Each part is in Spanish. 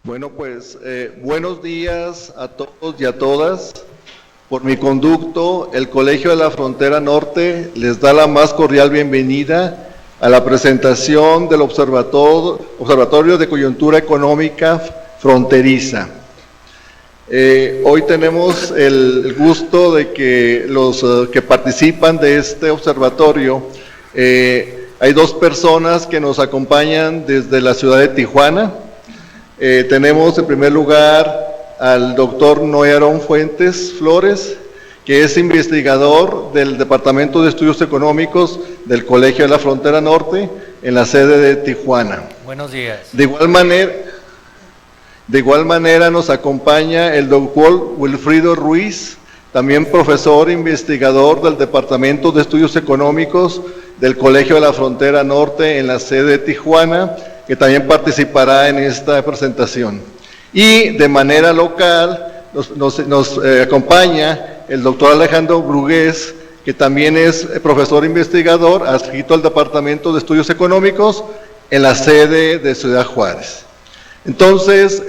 Bueno, pues buenos días a todos y a todas. Por mi conducto, el Colegio de la Frontera Norte les da la más cordial bienvenida a la presentación del Observatorio de Coyuntura Económica Fronteriza. Hoy tenemos el gusto de que los que participan de este observatorio, hay dos personas que nos acompañan desde la ciudad de Tijuana. Tenemos en primer lugar al doctor Noé Aarón Fuentes Flores, que es investigador del Departamento de Estudios Económicos del Colegio de la Frontera Norte en la sede de Tijuana. Buenos días. De igual manera nos acompaña el doctor Wilfrido Ruiz, también profesor e investigador del Departamento de Estudios Económicos del Colegio de la Frontera Norte en la sede de Tijuana, que también participará en esta presentación. Y de manera local nos acompaña el doctor Alejandro Brugués, que también es profesor investigador adscrito al Departamento de Estudios Económicos en la sede de Ciudad Juárez. Entonces,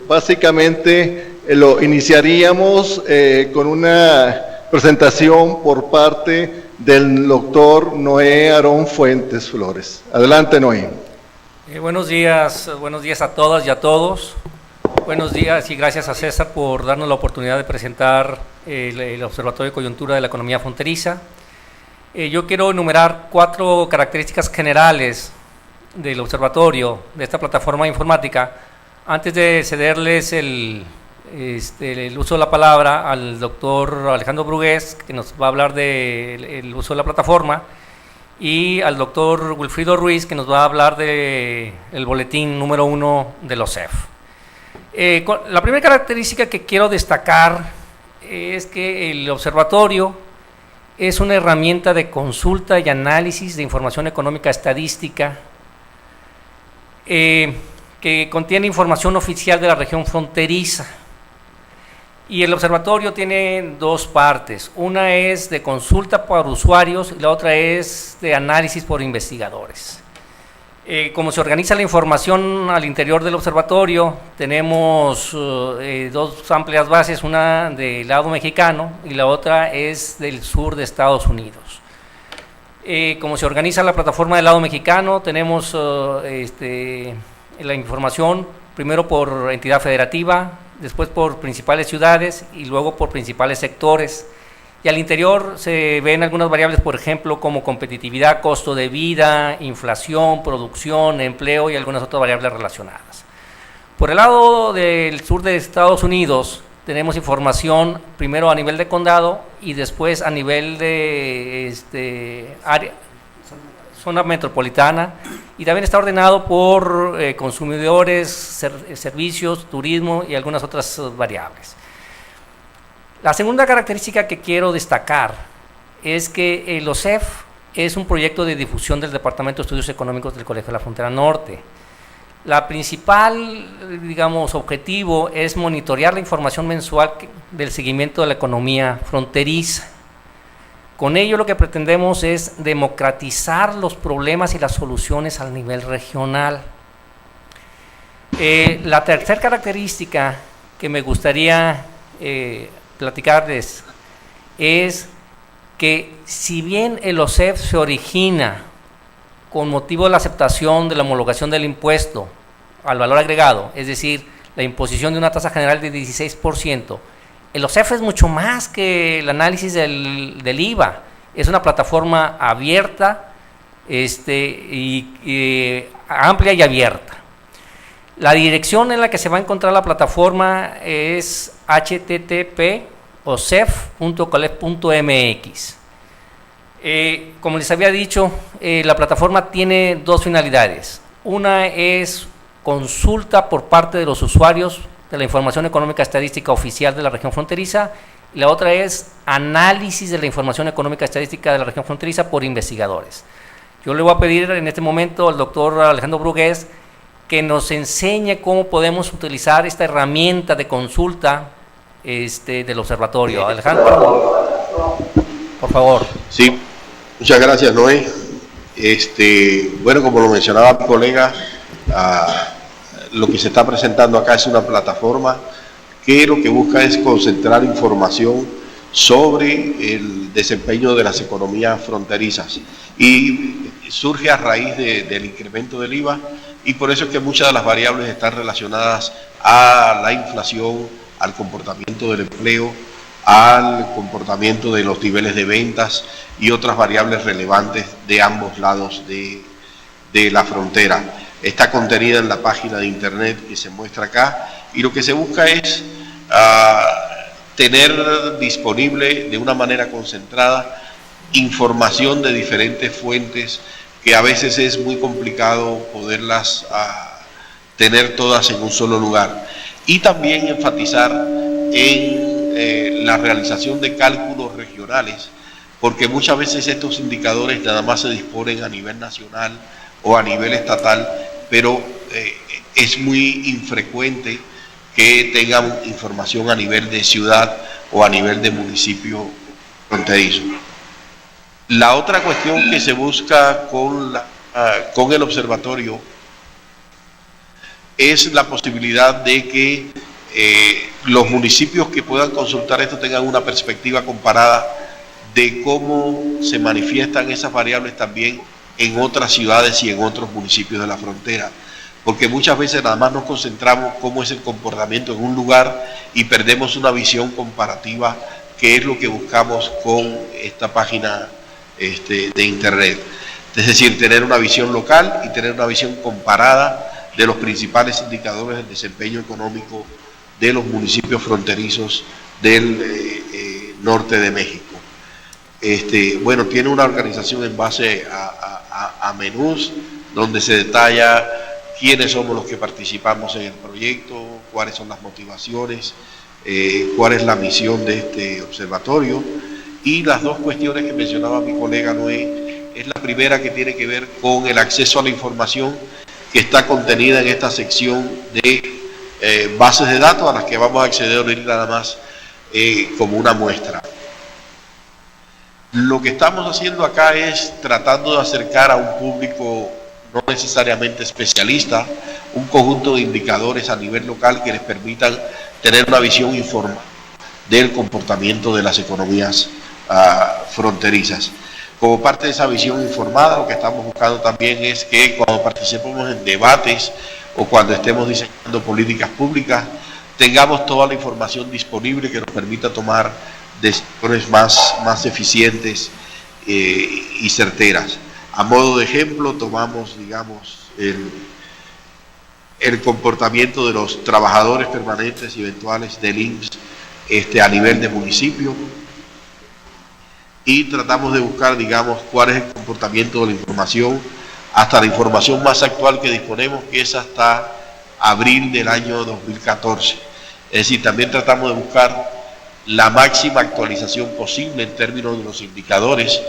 básicamente lo iniciaríamos con una presentación por parte del doctor Noé Aarón Fuentes Flores. Adelante, Noé. Buenos días a todas y a todos. Buenos días y gracias a César por darnos la oportunidad de presentar el Observatorio de Coyuntura de la Economía Fronteriza. Yo quiero enumerar 4 características generales del observatorio, de esta plataforma informática, antes de cederles el uso de la palabra al doctor Alejandro Brugués, que nos va a hablar del uso de la plataforma, y al doctor Wilfrido Ruiz, que nos va a hablar del boletín número 1 de los OCEF. La primera característica que quiero destacar es que el observatorio es una herramienta de consulta y análisis de información económica estadística que contiene información oficial de la región fronteriza. Y el observatorio tiene 2 partes, una es de consulta por usuarios y la otra es de análisis por investigadores. Como se organiza la información al interior del observatorio, tenemos 2 amplias bases, una del lado mexicano y la otra es del sur de Estados Unidos. Como se organiza la plataforma del lado mexicano, tenemos la información primero por entidad federativa, después por principales ciudades y luego por principales sectores. Y al interior se ven algunas variables, por ejemplo, como competitividad, costo de vida, inflación, producción, empleo y algunas otras variables relacionadas. Por el lado del sur de Estados Unidos tenemos información primero a nivel de condado y después a nivel de área, zona metropolitana, y también está ordenado por consumidores, servicios, turismo y algunas otras variables. La segunda característica que quiero destacar es que el OCEF es un proyecto de difusión del Departamento de Estudios Económicos del Colegio de la Frontera Norte. La principal, objetivo es monitorear la información mensual del seguimiento de la economía fronteriza. Con ello lo que pretendemos es democratizar los problemas y las soluciones a nivel regional. La tercera característica que me gustaría platicarles es que si bien el OCEF se origina con motivo de la aceptación de la homologación del impuesto al valor agregado, es decir, la imposición de una tasa general de 16%, el OCEF es mucho más que el análisis del IVA, es una plataforma abierta amplia y abierta. La dirección en la que se va a encontrar la plataforma es http://ocef.colef.mx. Como les había dicho, la plataforma tiene 2 finalidades. Una es consulta por parte de los usuarios de la información económica estadística oficial de la región fronteriza, y la otra es análisis de la información económica estadística de la región fronteriza por investigadores. Yo le voy a pedir en este momento al doctor Alejandro Brugués que nos enseñe cómo podemos utilizar esta herramienta de consulta del observatorio. Alejandro, por favor. Sí, muchas gracias, Noé. Bueno, como lo mencionaba el colega, lo que se está presentando acá es una plataforma que lo que busca es concentrar información sobre el desempeño de las economías fronterizas y surge a raíz del incremento del IVA, y por eso es que muchas de las variables están relacionadas a la inflación, al comportamiento del empleo, al comportamiento de los niveles de ventas y otras variables relevantes de ambos lados de la frontera. Está contenida en la página de internet que se muestra acá, y lo que se busca es tener disponible de una manera concentrada información de diferentes fuentes que a veces es muy complicado poderlas tener todas en un solo lugar, y también enfatizar en la realización de cálculos regionales, porque muchas veces estos indicadores nada más se disponen a nivel nacional o a nivel estatal, pero es muy infrecuente que tengan información a nivel de ciudad o a nivel de municipio fronterizo. La otra cuestión que se busca con el observatorio es la posibilidad de que los municipios que puedan consultar esto tengan una perspectiva comparada de cómo se manifiestan esas variables también en otras ciudades y en otros municipios de la frontera, porque muchas veces nada más nos concentramos cómo es el comportamiento en un lugar y perdemos una visión comparativa, que es lo que buscamos con esta página de internet. Es decir, tener una visión local y tener una visión comparada de los principales indicadores del desempeño económico de los municipios fronterizos del norte de México. Bueno, tiene una organización en base a menús, donde se detalla quiénes somos los que participamos en el proyecto, cuáles son las motivaciones, cuál es la misión de este observatorio. Y las dos cuestiones que mencionaba mi colega Noé, es la primera que tiene que ver con el acceso a la información que está contenida en esta sección de bases de datos, a las que vamos a acceder ahorita nada más como una muestra. Lo que estamos haciendo acá es tratando de acercar a un público no necesariamente especialista, un conjunto de indicadores a nivel local que les permitan tener una visión informada del comportamiento de las economías fronterizas. Como parte de esa visión informada, lo que estamos buscando también es que cuando participemos en debates o cuando estemos diseñando políticas públicas, tengamos toda la información disponible que nos permita tomar decisiones más eficientes y certeras. A modo de ejemplo, tomamos, digamos, el comportamiento de los trabajadores permanentes y eventuales del IMSS a nivel de municipio, y tratamos de buscar, digamos, cuál es el comportamiento de la información, hasta la información más actual que disponemos, que es hasta abril del año 2014. Es decir, también tratamos de buscar la máxima actualización posible en términos de los indicadores,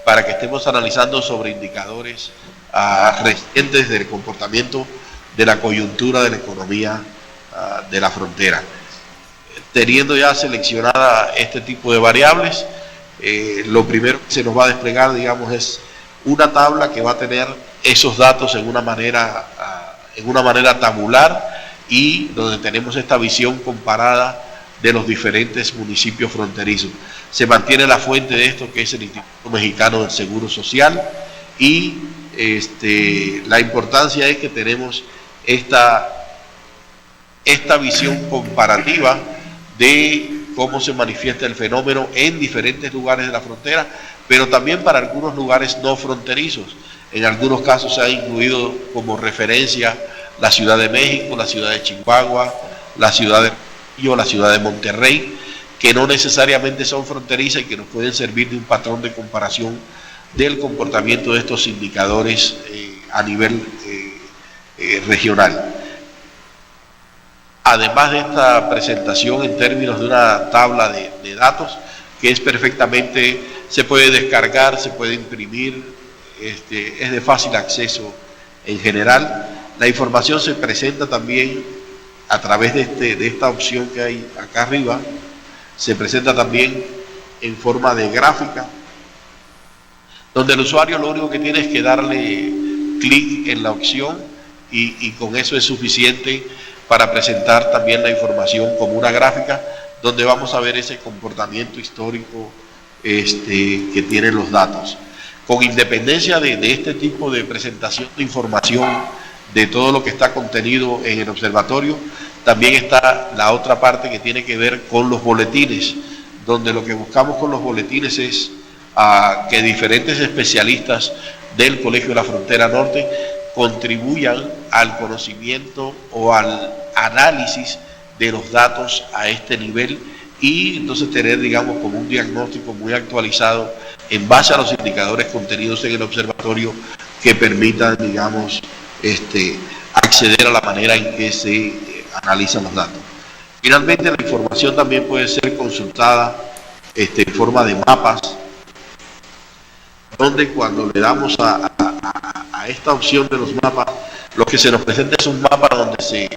para que estemos analizando sobre indicadores recientes del comportamiento de la coyuntura de la economía de la frontera. Teniendo ya seleccionada este tipo de variables, lo primero que se nos va a desplegar, digamos, es una tabla que va a tener esos datos en una manera tabular, y donde tenemos esta visión comparada de los diferentes municipios fronterizos. Se mantiene la fuente de esto, que es el Instituto Mexicano del Seguro Social, y la importancia es que tenemos esta visión comparativa de cómo se manifiesta el fenómeno en diferentes lugares de la frontera, pero también para algunos lugares no fronterizos. En algunos casos se ha incluido como referencia la Ciudad de México, la Ciudad de Chihuahua, la Ciudad de Río, la Ciudad de Monterrey, que no necesariamente son fronterizas y que nos pueden servir de un patrón de comparación del comportamiento de estos indicadores a nivel regional. Además de esta presentación en términos de una tabla de datos, que es perfectamente, se puede descargar, se puede imprimir, es de fácil acceso en general. La información se presenta también a través de esta opción que hay acá arriba, se presenta también en forma de gráfica, donde el usuario lo único que tiene es que darle clic en la opción y con eso es suficiente para presentar también la información como una gráfica donde vamos a ver ese comportamiento histórico que tienen los datos. Con independencia de este tipo de presentación de información, de todo lo que está contenido en el observatorio, también está la otra parte que tiene que ver con los boletines, donde lo que buscamos con los boletines es que diferentes especialistas del Colegio de la Frontera Norte contribuyan al conocimiento o al análisis de los datos a este nivel y entonces tener, digamos, como un diagnóstico muy actualizado en base a los indicadores contenidos en el observatorio que permitan, digamos, acceder a la manera en que se analizan los datos. Finalmente, la información también puede ser consultada en forma de mapas, donde cuando le damos a esta opción de los mapas, lo que se nos presenta es un mapa donde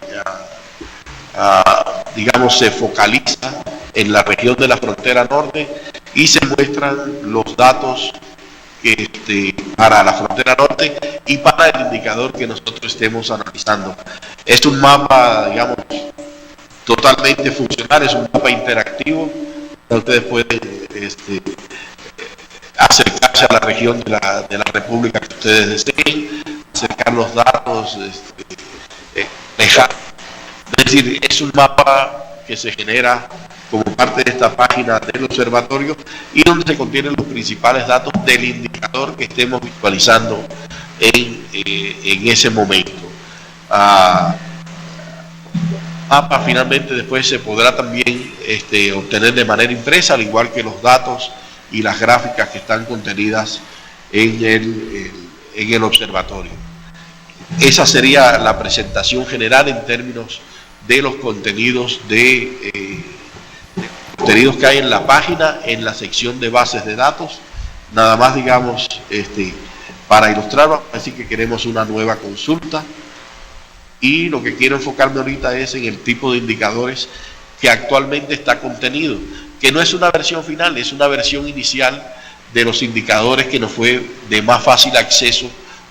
digamos, se focaliza en la región de la frontera norte y se muestran los datos para la frontera norte y para el indicador que nosotros estemos analizando. Es un mapa, digamos, totalmente funcional, es un mapa interactivo. Ustedes pueden acercarse a la región de la República que ustedes deseen, acercar los datos, dejar. Es decir, es un mapa que se genera como parte de esta página del observatorio y donde se contienen los principales datos del indicador que estemos visualizando en ese momento. Mapa finalmente después se podrá también obtener de manera impresa, al igual que los datos y las gráficas que están contenidas en el observatorio. Esa sería la presentación general en términos de los contenidos contenidos que hay en la página, en la sección de bases de datos. Nada más, digamos, para ilustrar, así que queremos una nueva consulta. Y lo que quiero enfocarme ahorita es en el tipo de indicadores que actualmente está contenido, que no es una versión final, es una versión inicial de los indicadores que nos fue de más fácil acceso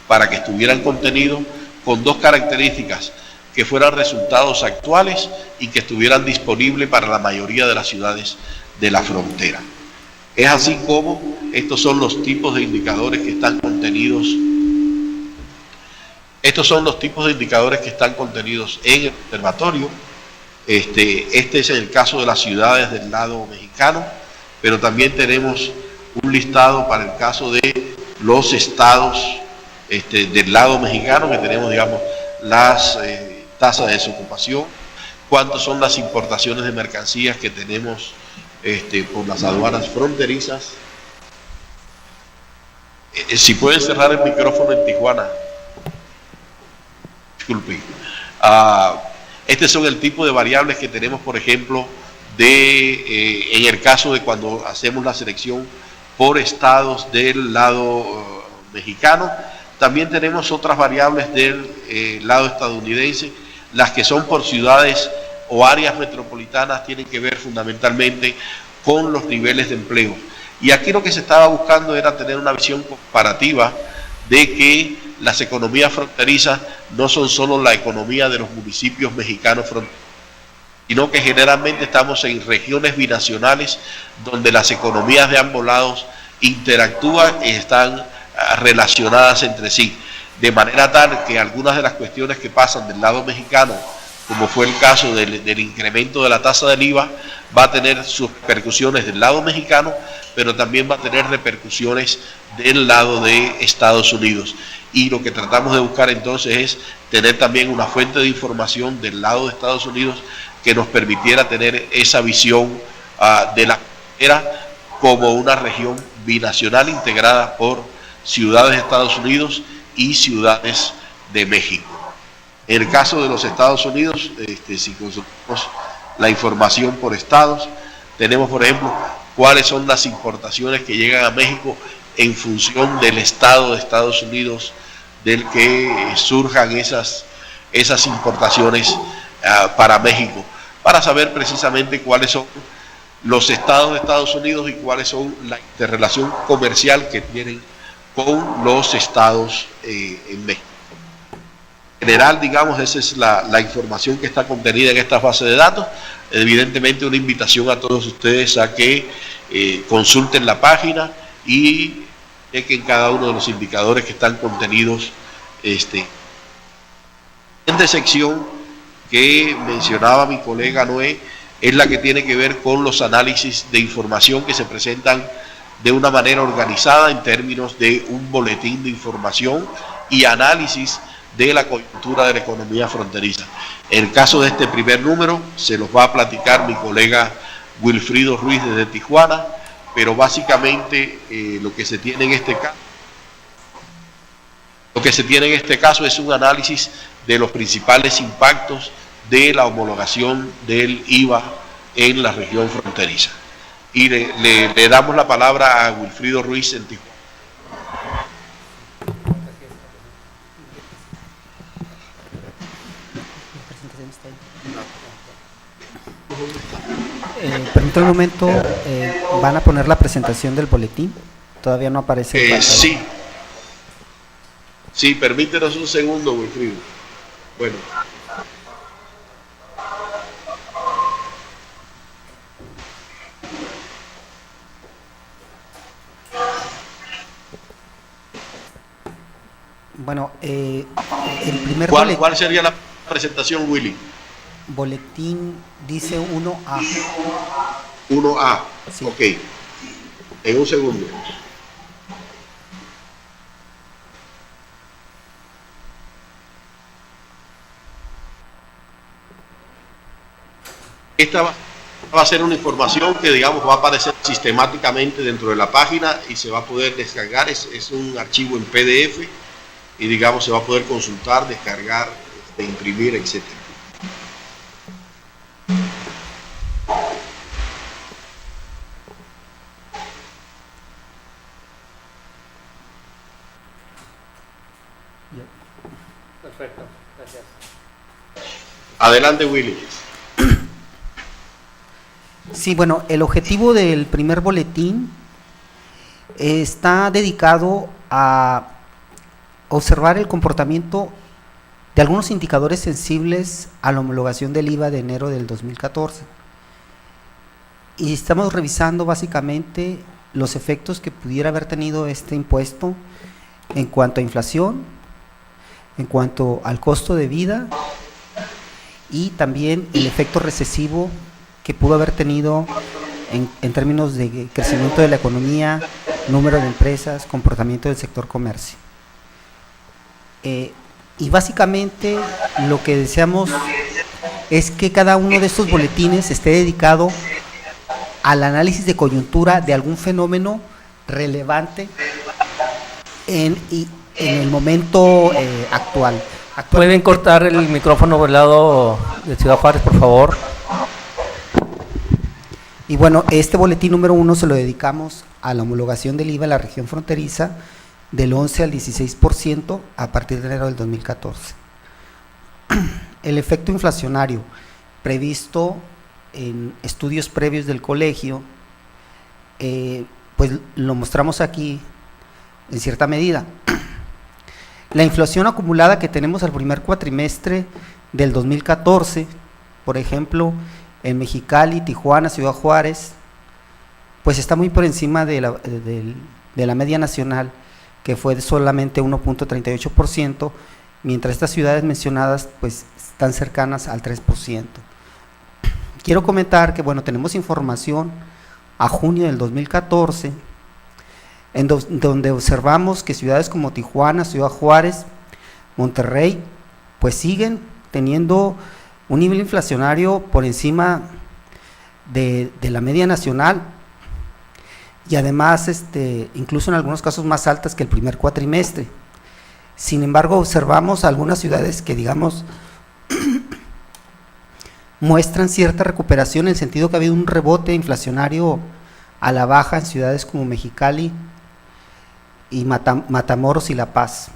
para que estuvieran contenidos con dos características: que fueran resultados actuales y que estuvieran disponibles para la mayoría de las ciudades de la frontera. Es así como estos son los tipos de indicadores que están contenidos. Estos son los tipos de indicadores que están contenidos en el observatorio. Este es el caso de las ciudades del lado mexicano, pero también tenemos un listado para el caso de los estados del lado mexicano, que tenemos, digamos, las tasas de desocupación, cuántas son las importaciones de mercancías que tenemos por las aduanas fronterizas. Si pueden cerrar el micrófono en Tijuana. Disculpen. Este son el tipo de variables que tenemos, por ejemplo, en el caso de cuando hacemos la selección por estados del lado mexicano. También tenemos otras variables del lado estadounidense. Las que son por ciudades o áreas metropolitanas tienen que ver fundamentalmente con los niveles de empleo. Y aquí lo que se estaba buscando era tener una visión comparativa de que las economías fronterizas no son solo la economía de los municipios mexicanos fronterizos, sino que generalmente estamos en regiones binacionales donde las economías de ambos lados interactúan y están relacionadas entre sí, de manera tal que algunas de las cuestiones que pasan del lado mexicano, como fue el caso del incremento de la tasa del IVA, va a tener sus repercusiones del lado mexicano, pero también va a tener repercusiones del lado de Estados Unidos. Y lo que tratamos de buscar entonces es tener también una fuente de información del lado de Estados Unidos que nos permitiera tener esa visión de la frontera como una región binacional integrada por ciudades de Estados Unidos y ciudades de México. En el caso de los Estados Unidos, si consultamos la información por estados, tenemos, por ejemplo, cuáles son las importaciones que llegan a México en función del estado de Estados Unidos del que surjan esas importaciones para México, para saber precisamente cuáles son los estados de Estados Unidos y cuáles son la interrelación comercial que tienen con los estados en México. general, digamos, esa es la información que está contenida en esta base de datos. Evidentemente una invitación a todos ustedes a que consulten la página y chequen cada uno de los indicadores que están contenidos. La siguiente sección que mencionaba mi colega Noé es la que tiene que ver con los análisis de información que se presentan de una manera organizada en términos de un boletín de información y análisis de la coyuntura de la economía fronteriza. En el caso de este primer número, se los va a platicar mi colega Wilfrido Ruiz desde Tijuana, pero básicamente lo que se tiene en este caso es un análisis de los principales impactos de la homologación del IVA en la región fronteriza. Y le damos la palabra a Wilfrido Ruiz en Tijuana. Permítame un momento, ¿van a poner la presentación del boletín? Todavía no aparece. Sí, permítenos un segundo, Wilfrido. Bueno. Bueno, el primer ¿Cuál sería la presentación, Willy? Boletín dice 1A. 1A, sí. Ok. En un segundo. Esta va a ser una información que, digamos, va a aparecer sistemáticamente dentro de la página y se va a poder descargar. Es un archivo en PDF y, digamos, se va a poder consultar, descargar, imprimir, etc. Perfecto, gracias. Adelante, Willy. Sí, bueno, el objetivo del primer boletín está dedicado a observar el comportamiento de algunos indicadores sensibles a la homologación del IVA de enero del 2014. Y estamos revisando básicamente los efectos que pudiera haber tenido este impuesto en cuanto a inflación, en cuanto al costo de vida y también el efecto recesivo que pudo haber tenido en términos de crecimiento de la economía, número de empresas, comportamiento del sector comercio. Y básicamente lo que deseamos es que cada uno de estos boletines esté dedicado al análisis de coyuntura de algún fenómeno relevante en el momento actual. ¿Pueden cortar el micrófono del lado de Ciudad Juárez, por favor? Y bueno, este boletín número 1 se lo dedicamos a la homologación del IVA en la región fronteriza del 11 al 16% a partir de enero del 2014. El efecto inflacionario previsto en estudios previos del colegio, pues lo mostramos aquí en cierta medida. La inflación acumulada que tenemos al primer cuatrimestre del 2014, por ejemplo, en Mexicali, Tijuana, Ciudad Juárez, pues está muy por encima de la media nacional, que fue de solamente 1.38%, mientras estas ciudades mencionadas pues están cercanas al 3%. Quiero comentar que bueno, tenemos información a junio del 2014, donde observamos que ciudades como Tijuana, Ciudad Juárez, Monterrey, pues siguen teniendo un nivel inflacionario por encima de la media nacional y además incluso en algunos casos más altas que el primer cuatrimestre. Sin embargo, observamos algunas ciudades que digamos muestran cierta recuperación en el sentido que ha habido un rebote inflacionario a la baja en ciudades como Mexicali y Matamoros y La Paz.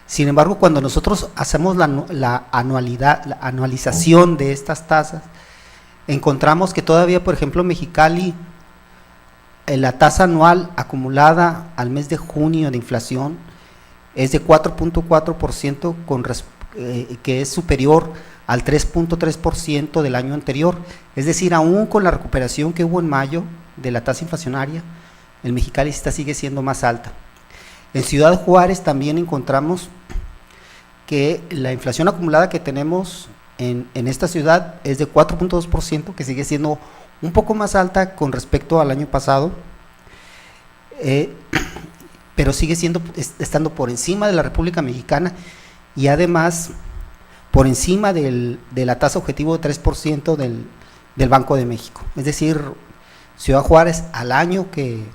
Sin embargo, cuando nosotros hacemos la anualización de estas tasas, encontramos que todavía, por ejemplo, Mexicali, la tasa anual acumulada al mes de junio de inflación es de 4.4%, que es superior al 3.3% del año anterior. Es decir, aún con la recuperación que hubo en mayo de la tasa inflacionaria, el Mexicali sigue siendo más alta. En Ciudad Juárez también encontramos que la inflación acumulada que tenemos en esta ciudad es de 4.2%, que sigue siendo un poco más alta con respecto al año pasado, pero sigue estando por encima de la República Mexicana y además por encima de la tasa objetivo de 3% del Banco de México. Es decir, Ciudad Juárez al año que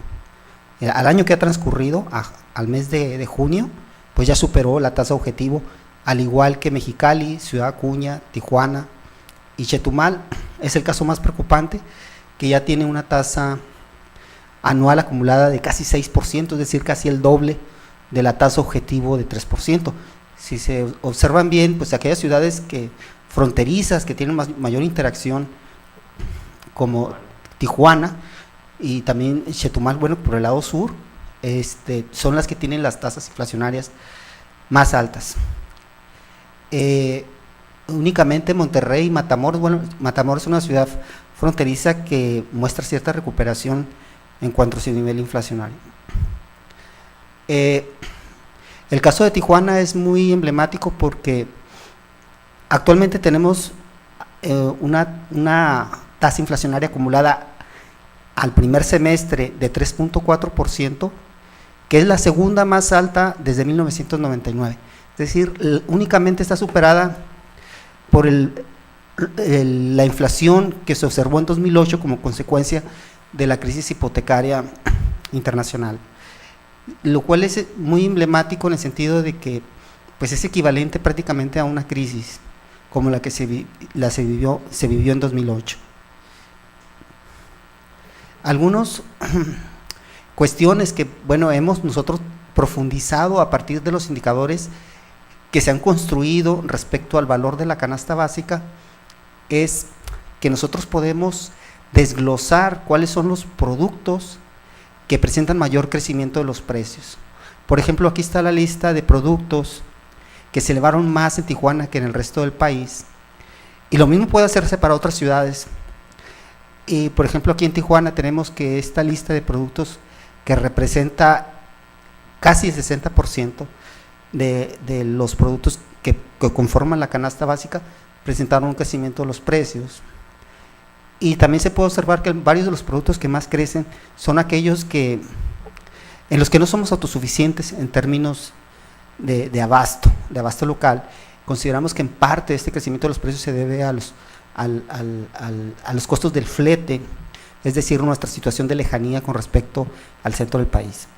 ha transcurrido, al mes de junio, pues ya superó la tasa objetivo, al igual que Mexicali, Ciudad Acuña, Tijuana y Chetumal. Es el caso más preocupante, que ya tiene una tasa anual acumulada de casi 6%, es decir, casi el doble de la tasa objetivo de 3%. Si se observan bien, pues aquellas ciudades fronterizas que tienen mayor interacción, como Tijuana y también Chetumal, bueno, por el lado sur, son las que tienen las tasas inflacionarias más altas. Únicamente Monterrey y Matamoros, bueno, Matamoros es una ciudad fronteriza que muestra cierta recuperación en cuanto a su nivel inflacionario. El caso de Tijuana es muy emblemático porque actualmente tenemos una tasa inflacionaria acumulada al primer semestre de 3.4%, que es la segunda más alta desde 1999. Es decir, únicamente está superada por la inflación que se observó en 2008 como consecuencia de la crisis hipotecaria internacional, lo cual es muy emblemático en el sentido de que pues es equivalente prácticamente a una crisis como la que se vivió en 2008. Algunas cuestiones que, bueno, hemos nosotros profundizado a partir de los indicadores que se han construido respecto al valor de la canasta básica, es que nosotros podemos desglosar cuáles son los productos que presentan mayor crecimiento de los precios. Por ejemplo, aquí está la lista de productos que se elevaron más en Tijuana que en el resto del país, y lo mismo puede hacerse para otras ciudades. Y por ejemplo, aquí en Tijuana tenemos que esta lista de productos que representa casi el 60% de los productos que conforman la canasta básica presentaron un crecimiento de los precios. Y también se puede observar que varios de los productos que más crecen son aquellos en los que no somos autosuficientes en términos de abasto local. Consideramos que en parte este crecimiento de los precios se debe a los costos del flete, es decir, nuestra situación de lejanía con respecto al centro del país.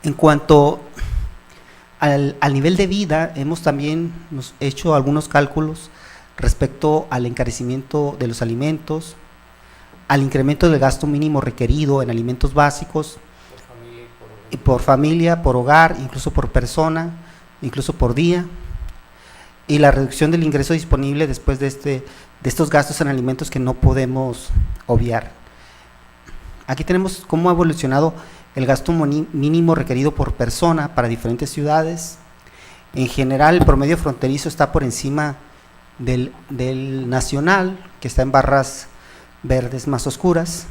En cuanto al nivel de vida, hemos también hecho algunos cálculos respecto al encarecimiento de los alimentos, al incremento del gasto mínimo requerido en alimentos básicos, por familia, por hogar, incluso por persona, incluso por día, y la reducción del ingreso disponible después de estos gastos en alimentos que no podemos obviar. Aquí tenemos cómo ha evolucionado el gasto mínimo requerido por persona para diferentes ciudades. En general, el promedio fronterizo está por encima del nacional, que está en barras verdes más oscuras,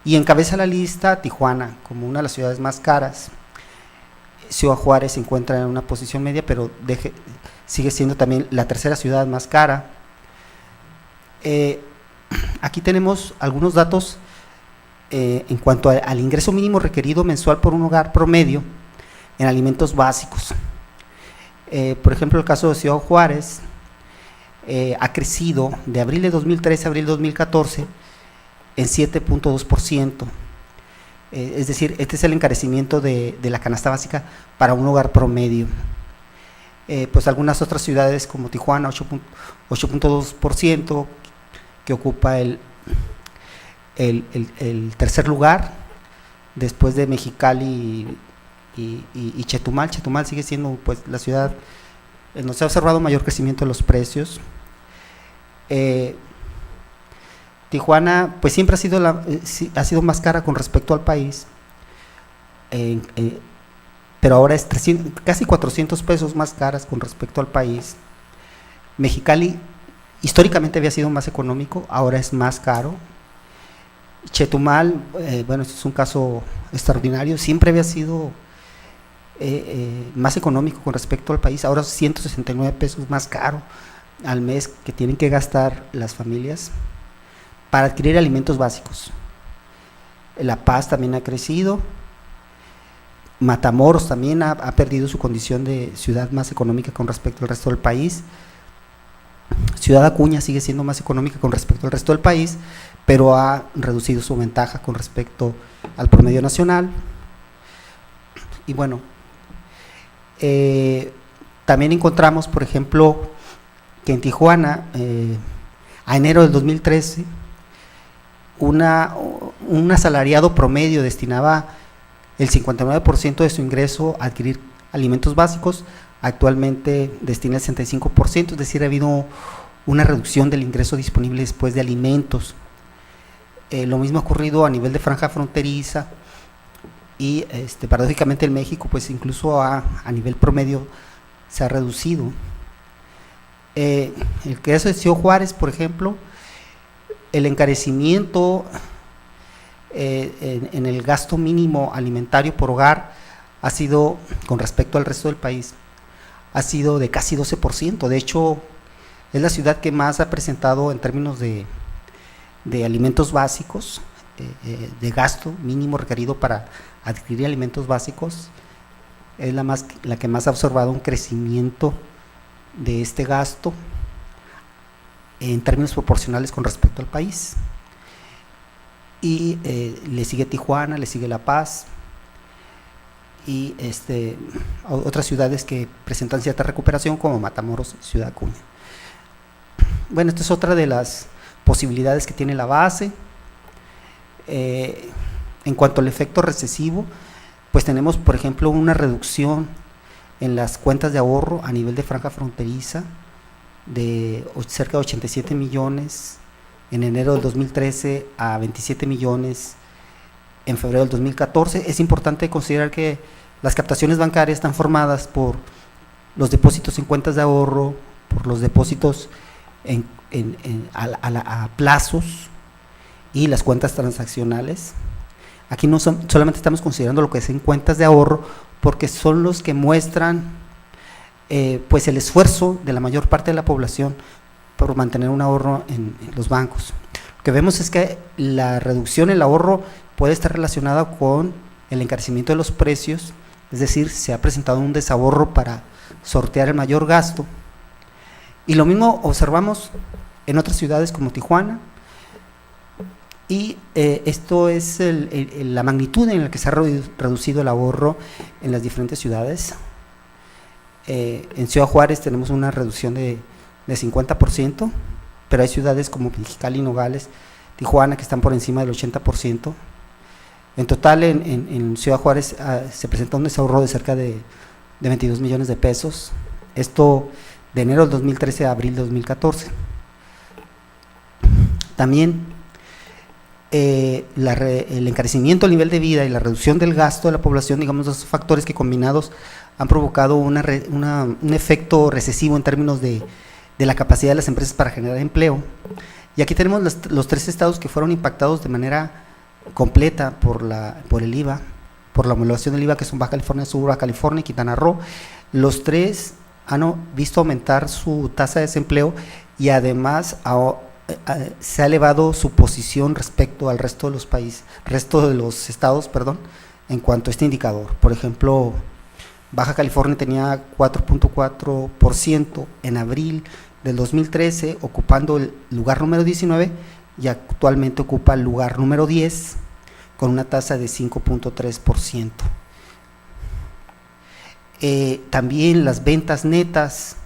y encabeza la lista Tijuana como una de las ciudades más caras. Ciudad Juárez se encuentra en una posición media, pero sigue siendo también la tercera ciudad más cara. Aquí tenemos algunos datos en cuanto al ingreso mínimo requerido mensual por un hogar promedio en alimentos básicos. Por ejemplo, el caso de Ciudad Juárez ha crecido de abril de 2013 a abril de 2014 en 7.2%. Es decir, este es el encarecimiento de la canasta básica para un hogar promedio. Pues algunas otras ciudades como Tijuana, 8.2%, que ocupa el tercer lugar, después de Mexicali y Chetumal. Chetumal sigue siendo pues la ciudad donde se ha observado mayor crecimiento de los precios. Tijuana pues siempre ha sido más cara con respecto al país, pero ahora es casi 400 pesos más caras con respecto al país. Mexicali históricamente había sido más económico, ahora es más caro. Chetumal, bueno, este es un caso extraordinario, siempre había sido más económico con respecto al país, ahora 169 pesos más caro al mes que tienen que gastar las familias para adquirir alimentos básicos. La Paz también ha crecido, Matamoros también ha perdido su condición de ciudad más económica con respecto al resto del país. Ciudad Acuña sigue siendo más económica con respecto al resto del país, pero ha reducido su ventaja con respecto al promedio nacional. Y bueno, también encontramos, por ejemplo, que en Tijuana, a enero del 2013, un asalariado promedio destinaba el 59% de su ingreso a adquirir alimentos básicos, actualmente destina el 65%, es decir, ha habido una reducción del ingreso disponible después de alimentos. Lo mismo ha ocurrido a nivel de franja fronteriza y paradójicamente en México, pues incluso a nivel promedio se ha reducido. El caso de Ciudad Juárez, por ejemplo, el encarecimiento en el gasto mínimo alimentario por hogar ha sido, con respecto al resto del país, ha sido de casi 12%. De hecho, es la ciudad que más ha presentado en términos de alimentos básicos, de gasto mínimo requerido para adquirir alimentos básicos, es la que más ha observado un crecimiento de este gasto en términos proporcionales con respecto al país. Y le sigue Tijuana, le sigue La Paz y otras ciudades que presentan cierta recuperación como Matamoros y Ciudad Acuña. Bueno, esta es otra de las posibilidades que tiene la base. En cuanto al efecto recesivo, pues tenemos, por ejemplo, una reducción en las cuentas de ahorro a nivel de franja fronteriza de cerca de 87 millones en enero del 2013 a 27 millones en febrero del 2014. Es importante considerar que las captaciones bancarias están formadas por los depósitos en cuentas de ahorro, por los depósitos a plazos y las cuentas transaccionales. Aquí no solamente estamos considerando lo que es en cuentas de ahorro, porque son los que muestran pues el esfuerzo de la mayor parte de la población por mantener un ahorro en los bancos. Lo que vemos es que la reducción en el ahorro puede estar relacionada con el encarecimiento de los precios, es decir, se ha presentado un desahorro para sortear el mayor gasto. Y lo mismo observamos en otras ciudades como Tijuana, y esto es la magnitud en la que se ha reducido el ahorro en las diferentes ciudades. En Ciudad Juárez tenemos una reducción de 50%, pero hay ciudades como Mexicali, Nogales, Tijuana que están por encima del 80%. En total en Ciudad Juárez se presenta un desahorro de cerca de 22 millones de pesos, esto de enero del 2013 a abril de 2014. También el encarecimiento del nivel de vida y la reducción del gasto de la población, digamos, dos factores que combinados han provocado un efecto recesivo en términos de la capacidad de las empresas para generar empleo. Y aquí tenemos los tres estados que fueron impactados de manera completa por el IVA, por la homologación del IVA, que son Baja California Sur, Baja California y Quintana Roo. Los tres han visto aumentar su tasa de desempleo y además se ha elevado su posición respecto al resto de los estados, en cuanto a este indicador. Por ejemplo, Baja California tenía 4.4% en abril del 2013, ocupando el lugar número 19, y actualmente ocupa el lugar número 10 con una tasa de 5.3%. También las ventas netas,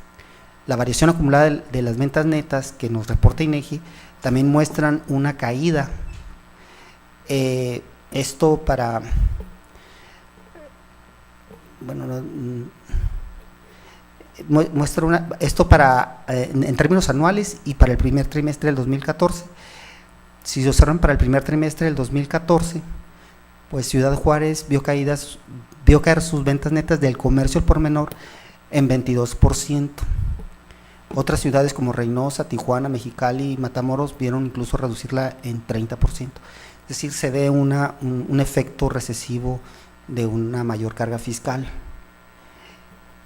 la variación acumulada de las ventas netas que nos reporta INEGI también muestran una caída. Esto para, en términos anuales y para el primer trimestre del 2014. Si se observan para el primer trimestre del 2014, pues Ciudad Juárez vio caídas vio caer sus ventas netas del comercio al por menor en 22%. Otras ciudades como Reynosa, Tijuana, Mexicali y Matamoros vieron incluso reducirla en 30%. Es decir, se ve un efecto recesivo de una mayor carga fiscal.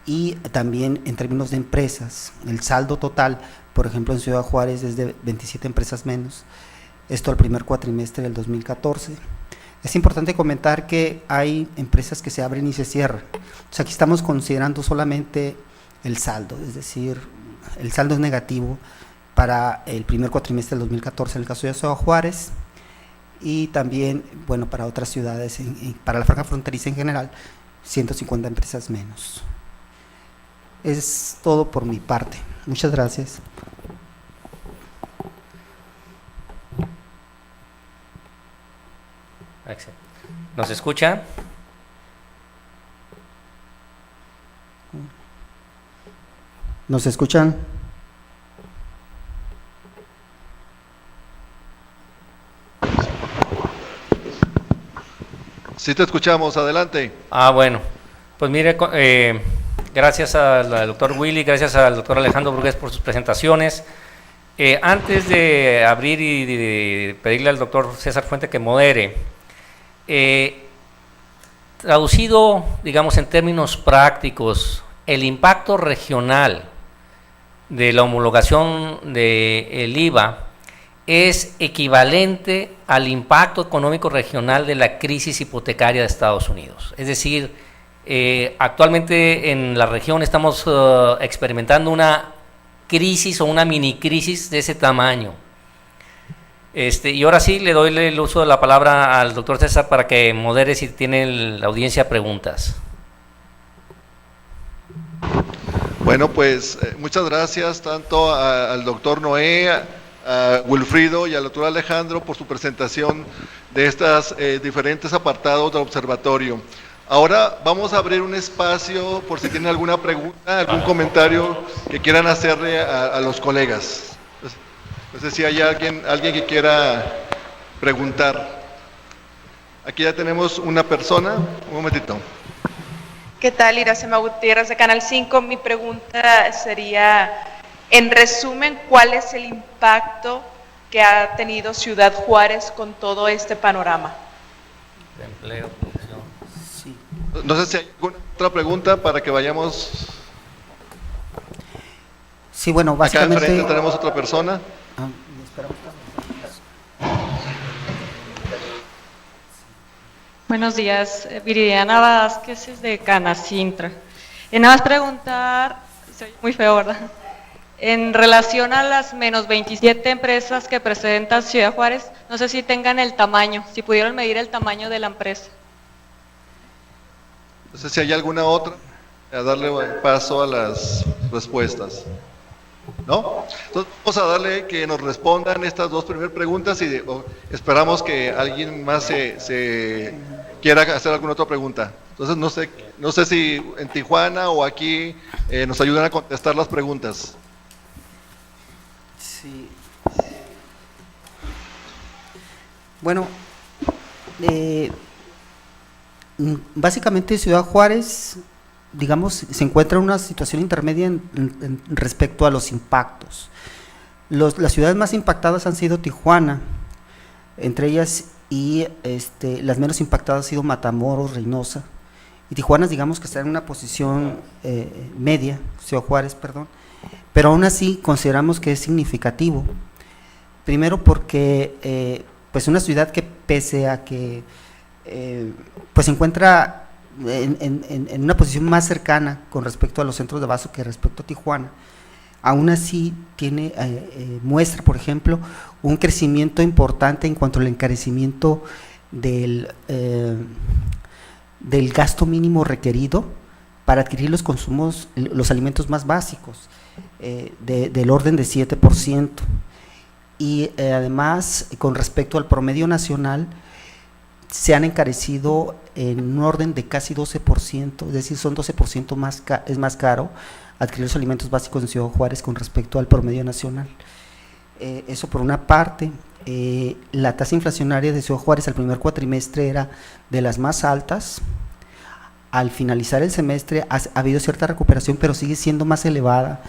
Y también en términos de empresas, el saldo total, por ejemplo en Ciudad Juárez es de 27 empresas menos, esto al primer cuatrimestre del 2014. Es importante comentar que hay empresas que se abren y se cierran. O sea, aquí estamos considerando solamente el saldo, es decir, el saldo es negativo para el primer cuatrimestre del 2014 en el caso de Ciudad Juárez, y también, bueno, para otras ciudades, para la franja fronteriza en general, 150 empresas menos. Es todo por mi parte. Muchas gracias. ¿Nos escucha? ¿Nos escuchan? Sí te escuchamos, adelante. Bueno, pues mire, gracias al doctor Willy, gracias al doctor Alejandro Burgués por sus presentaciones. Antes de abrir y de pedirle al doctor César Fuente que modere, traducido, digamos, en términos prácticos, el impacto regional de la homologación del IVA es equivalente al impacto económico regional de la crisis hipotecaria de Estados Unidos. Es decir, actualmente en la región estamos experimentando una crisis o una mini crisis de ese tamaño. Y ahora sí le doy el uso de la palabra al doctor César para que modere si tiene la audiencia preguntas. Bueno, pues muchas gracias tanto al doctor Noé, a Wilfrido y al doctor Alejandro por su presentación de estos diferentes apartados del observatorio. Ahora vamos a abrir un espacio por si tienen alguna pregunta, algún comentario que quieran hacerle a los colegas. No sé si hay alguien que quiera preguntar. Aquí ya tenemos una persona, un momentito. ¿Qué tal? Iracema Gutiérrez de Canal 5. Mi pregunta sería, en resumen, ¿cuál es el impacto que ha tenido Ciudad Juárez con todo este panorama? De empleo, producción. Sí. No sé si hay alguna otra pregunta para que vayamos. Sí, bueno, Acá básicamente. enfrente tenemos otra persona. Esperamos. Buenos días, Viridiana Vázquez es de Canacintra. Nada más preguntar, se oye muy feo, ¿verdad? En relación a las menos 27 empresas que presentan Ciudad Juárez, no sé si tengan el tamaño, si pudieron medir el tamaño de la empresa. No sé si hay alguna otra, a darle paso a las respuestas. ¿No? Entonces vamos a darle que nos respondan estas dos primeras preguntas y esperamos que alguien más se quiera hacer alguna otra pregunta. Entonces no sé si en Tijuana o aquí nos ayudan a contestar las preguntas. Sí. Bueno, básicamente Ciudad Juárez, digamos, se encuentra en una situación intermedia respecto a los impactos. Las ciudades más impactadas han sido Tijuana, entre ellas, y las menos impactadas han sido Matamoros, Reynosa, y Tijuana, digamos que está en una posición media, Ciudad Juárez, perdón, pero aún así consideramos que es significativo. Primero porque pues una ciudad que pese a que pues se encuentra en una posición más cercana con respecto a los centros de Baso que respecto a Tijuana, aún así tiene muestra, por ejemplo, un crecimiento importante en cuanto al encarecimiento del gasto mínimo requerido para adquirir los consumos, los alimentos más básicos, del orden de 7%. Y además, con respecto al promedio nacional, se han encarecido en un orden de casi 12%, es decir, son 12% más es más caro adquirir los alimentos básicos en Ciudad Juárez con respecto al promedio nacional. Eso por una parte. La tasa inflacionaria de Ciudad Juárez al primer cuatrimestre era de las más altas, al finalizar el semestre ha habido cierta recuperación, pero sigue siendo más elevada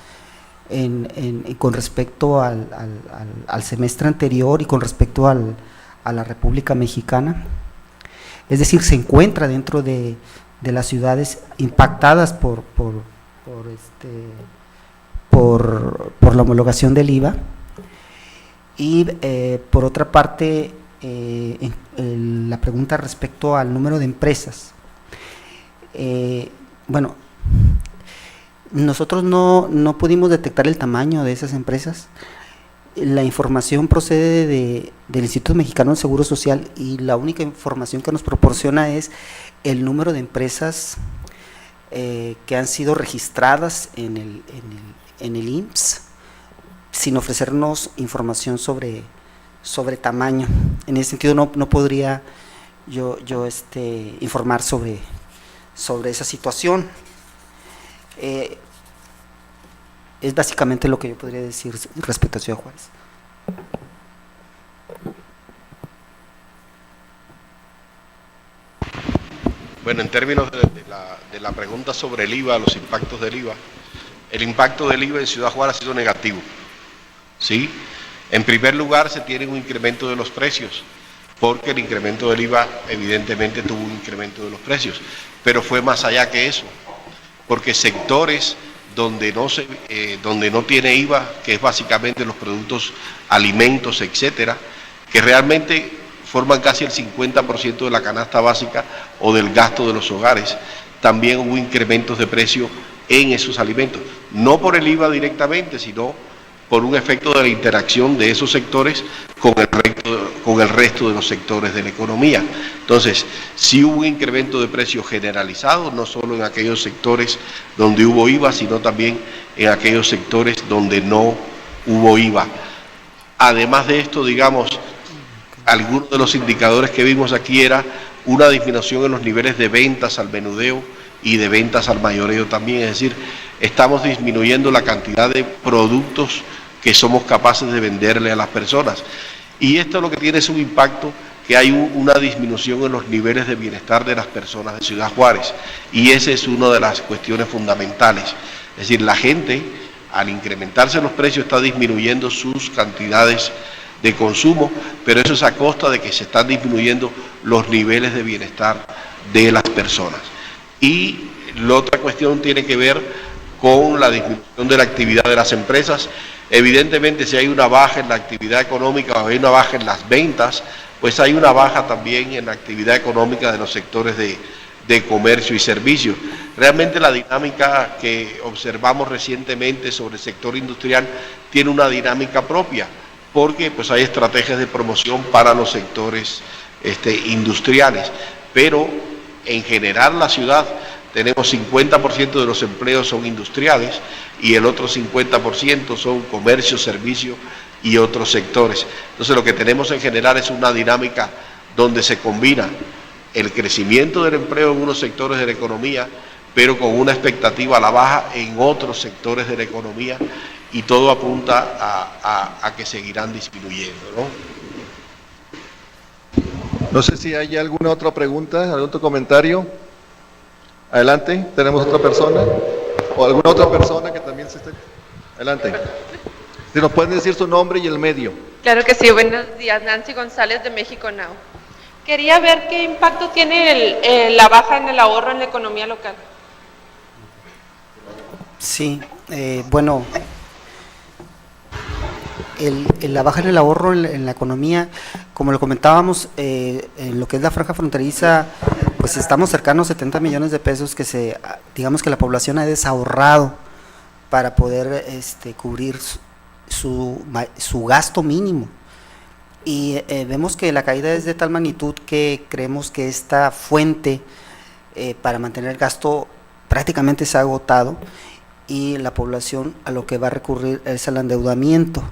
con respecto al semestre anterior y con respecto a la República Mexicana. Es decir, se encuentra dentro de las ciudades impactadas por la homologación del IVA. Y por otra parte, la pregunta respecto al número de empresas. Bueno, nosotros no pudimos detectar el tamaño de esas empresas. La información procede del Instituto Mexicano del Seguro Social y la única información que nos proporciona es el número de empresas que han sido registradas en el IMSS, sin ofrecernos información sobre tamaño. En ese sentido no podría yo informar sobre esa situación. Es básicamente lo que yo podría decir respecto a Ciudad Juárez. Bueno, en términos de la pregunta sobre el IVA, los impactos del IVA, el impacto del IVA en Ciudad Juárez ha sido negativo, ¿sí? En primer lugar, se tiene un incremento de los precios, porque el incremento del IVA evidentemente tuvo un incremento de los precios, pero fue más allá que eso, porque sectores donde no tiene IVA, que es básicamente los productos, alimentos, etcétera, que realmente forman casi el 50% de la canasta básica o del gasto de los hogares, también hubo incrementos de precio en esos alimentos, no por el IVA directamente, sino por un efecto de la interacción de esos sectores con el resto de los sectores de la economía. Entonces, sí hubo un incremento de precios generalizado, no solo en aquellos sectores donde hubo IVA, sino también en aquellos sectores donde no hubo IVA. Además de esto, digamos, algunos de los indicadores que vimos aquí era una disminución en los niveles de ventas al menudeo y de ventas al mayoreo también, es decir, estamos disminuyendo la cantidad de productos que somos capaces de venderle a las personas. Y esto lo que tiene es un impacto, que hay una disminución en los niveles de bienestar de las personas de Ciudad Juárez, y esa es una de las cuestiones fundamentales. Es decir, la gente, al incrementarse los precios, está disminuyendo sus cantidades de consumo, pero eso es a costa de que se están disminuyendo los niveles de bienestar de las personas. Y la otra cuestión tiene que ver con la disminución de la actividad de las empresas. Evidentemente, si hay una baja en la actividad económica o hay una baja en las ventas, pues hay una baja también en la actividad económica de los sectores de comercio y servicios. Realmente la dinámica que observamos recientemente sobre el sector industrial tiene una dinámica propia, porque pues hay estrategias de promoción para los sectores industriales, pero en general la ciudad tenemos 50% de los empleos son industriales y el otro 50% son comercio, servicio y otros sectores. Entonces lo que tenemos en general es una dinámica donde se combina el crecimiento del empleo en unos sectores de la economía, pero con una expectativa a la baja en otros sectores de la economía, y todo apunta a que seguirán disminuyendo, ¿no? No sé si hay alguna otra pregunta, algún otro comentario. Adelante, tenemos otra persona, o alguna otra persona que también se esté... Adelante. Si nos pueden decir su nombre y el medio. Claro que sí, buenos días, Nancy González de México Now. Quería ver qué impacto tiene la baja en el ahorro en la economía local. Sí, bueno, la baja en el ahorro en la economía, como lo comentábamos, en lo que es la franja fronteriza, pues estamos cercanos a 70 millones de pesos que digamos que la población ha desahorrado para poder cubrir su gasto mínimo. Y vemos que la caída es de tal magnitud que creemos que esta fuente para mantener el gasto prácticamente se ha agotado, y la población a lo que va a recurrir es al endeudamiento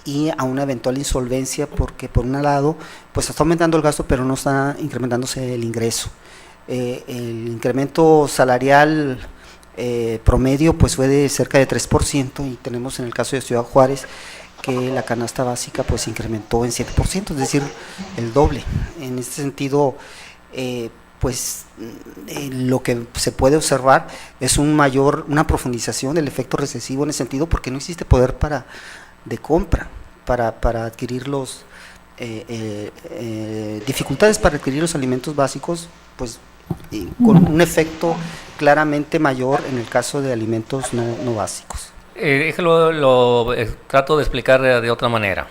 y a una eventual insolvencia, porque por un lado pues está aumentando el gasto pero no está incrementándose el ingreso. El incremento salarial promedio pues fue de cerca de 3%, y tenemos en el caso de Ciudad Juárez que la canasta básica pues incrementó en 7%, es decir, el doble. En este sentido, pues lo que se puede observar es una profundización del efecto recesivo en ese sentido, porque no existe poder de compra para adquirir dificultades para adquirir los alimentos básicos, pues con un efecto claramente mayor en el caso de alimentos no básicos. Trato de explicar de otra manera.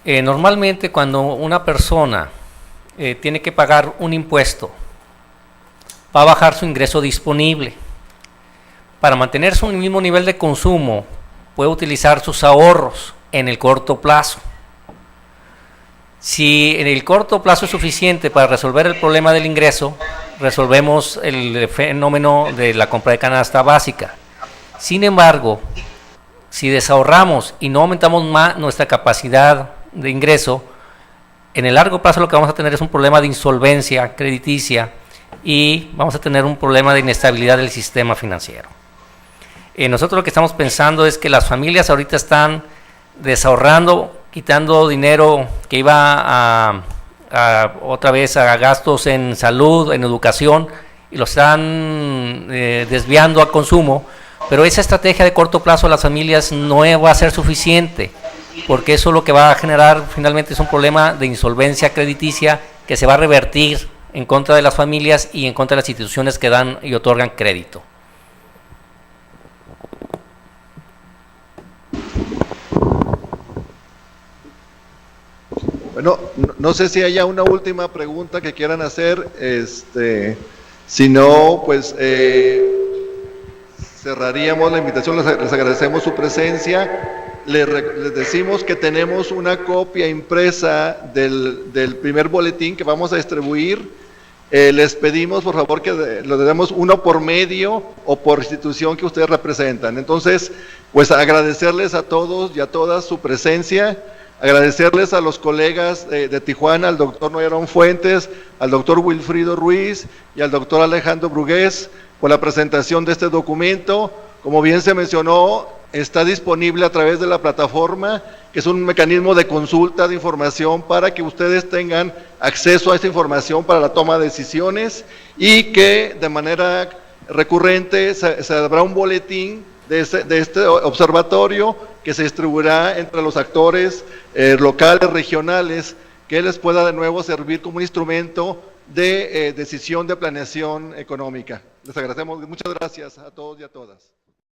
Normalmente cuando una persona tiene que pagar un impuesto, va a bajar su ingreso disponible. Para mantener su mismo nivel de consumo, puede utilizar sus ahorros en el corto plazo. Si en el corto plazo es suficiente para resolver el problema del ingreso, resolvemos el fenómeno de la compra de canasta básica. Sin embargo, si desahorramos y no aumentamos más nuestra capacidad de ingreso, en el largo plazo lo que vamos a tener es un problema de insolvencia crediticia y vamos a tener un problema de inestabilidad del sistema financiero. Nosotros lo que estamos pensando es que las familias ahorita están desahorrando, quitando dinero que iba otra vez a gastos en salud, en educación, y lo están desviando a consumo, pero esa estrategia de corto plazo a las familias no va a ser suficiente, porque eso lo que va a generar finalmente es un problema de insolvencia crediticia que se va a revertir en contra de las familias y en contra de las instituciones que dan y otorgan crédito. Bueno, no sé si haya una última pregunta que quieran hacer, si no, pues cerraríamos la invitación, les agradecemos su presencia. Les decimos que tenemos una copia impresa del primer boletín que vamos a distribuir. Les pedimos por favor que lo demos uno por medio o por institución que ustedes representan. Entonces, pues agradecerles a todos y a todas su presencia, agradecerles a los colegas de Tijuana, al doctor Noerón Fuentes, al doctor Wilfrido Ruiz y al doctor Alejandro Brugués por la presentación de este documento. Como bien se mencionó, está disponible a través de la plataforma, que es un mecanismo de consulta de información para que ustedes tengan acceso a esta información para la toma de decisiones, y que de manera recurrente se habrá un boletín de este observatorio que se distribuirá entre los actores locales, regionales, que les pueda de nuevo servir como un instrumento de decisión de planeación económica. Les agradecemos, muchas gracias a todos y a todas.